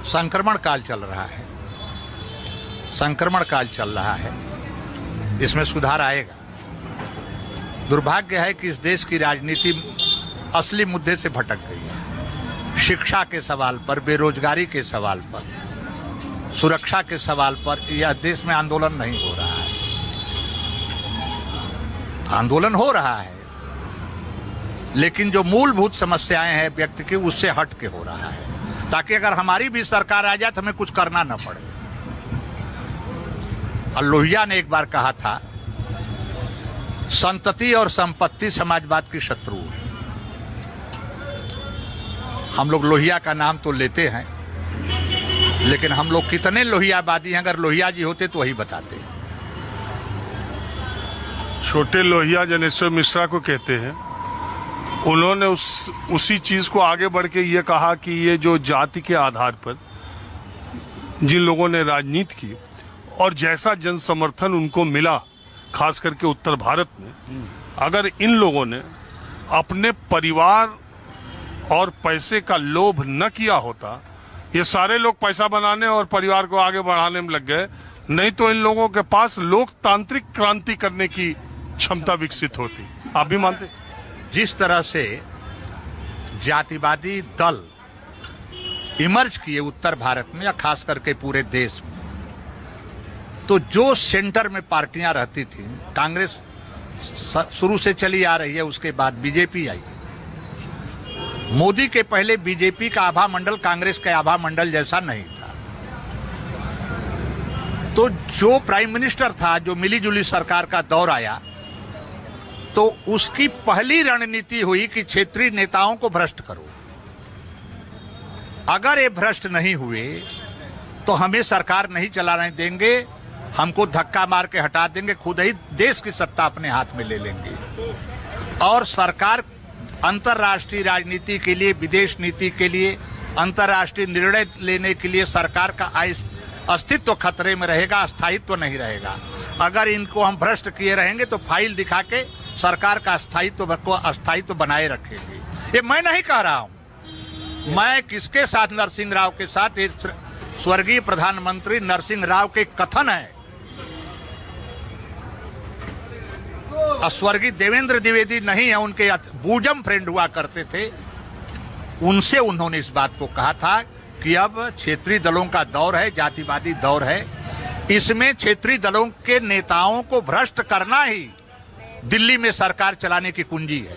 संक्रमण काल चल रहा है, संक्रमण काल चल रहा है, इसमें सुधार आएगा। दुर्भाग्य है कि इस देश की राजनीति असली मुद्दे से भटक गई है। शिक्षा के सवाल पर, बेरोजगारी के सवाल पर, सुरक्षा के सवाल पर यह देश में आंदोलन नहीं हो रहा है। आंदोलन हो रहा है, लेकिन जो मूलभूत समस्याएं हैं व्यक्ति की, उससे हट के हो रहा है, ताकि अगर हमारी भी सरकार आ जाए तो हमें कुछ करना न पड़े। और लोहिया ने एक बार कहा था, संतति और संपत्ति समाजवाद की शत्रु है। हम लोग लोहिया का नाम तो लेते हैं, लेकिन हम लोग कितने लोहियावादी हैं, अगर लोहिया जी होते तो वही बताते हैं। छोटे लोहिया जनेश्वर मिश्रा को कहते हैं। उन्होंने उसी चीज को आगे बढ़ के ये कहा कि ये जो जाति के आधार पर जिन लोगों ने राजनीति की और जैसा जन समर्थन उनको मिला, खास करके उत्तर भारत में, अगर इन लोगों ने अपने परिवार और पैसे का लोभ न किया होता, ये सारे लोग पैसा बनाने और परिवार को आगे बढ़ाने में लग गए, नहीं तो इन लोगों के पास लोकतांत्रिक क्रांति करने की क्षमता विकसित होती। आप भी मानते? जिस तरह से जातिवादी दल इमर्ज किए उत्तर भारत में या खास करके पूरे देश में, तो जो सेंटर में पार्टियां रहती थी, कांग्रेस शुरू से चली आ रही है, उसके बाद बीजेपी आई। मोदी के पहले बीजेपी का आभा मंडल कांग्रेस के आभा मंडल जैसा नहीं था। तो जो प्राइम मिनिस्टर था, जो मिलीजुली सरकार का दौर आया, तो उसकी पहली रणनीति हुई कि क्षेत्रीय नेताओं को भ्रष्ट करो। अगर ये भ्रष्ट नहीं हुए तो हमें सरकार नहीं चलाने देंगे, हमको धक्का मार के हटा देंगे, खुद ही देश की सत्ता अपने हाथ में ले लेंगे। और सरकार अंतर्राष्ट्रीय राजनीति के लिए, विदेश नीति के लिए, अंतर्राष्ट्रीय निर्णय लेने के लिए सरकार का अस्तित्व खतरे में रहेगा, स्थायित्व नहीं रहेगा। अगर इनको हम भ्रष्ट किए रहेंगे तो फाइल दिखा के सरकार का स्थायित्व बनाए रखेंगे। ये मैं नहीं कह रहा हूं। मैं किसके साथ? नरसिंह राव के साथ। एक स्वर्गीय प्रधानमंत्री नरसिंह राव के कथन है, स्वर्गीय देवेंद्र द्विवेदी नहीं है, उनके बूजम फ्रेंड हुआ करते थे, उनसे उन्होंने इस बात को कहा था कि अब क्षेत्रीय दलों का दौर है, जातिवादी दौर है, इसमें क्षेत्रीय दलों के नेताओं को भ्रष्ट करना ही दिल्ली में सरकार चलाने की कुंजी है।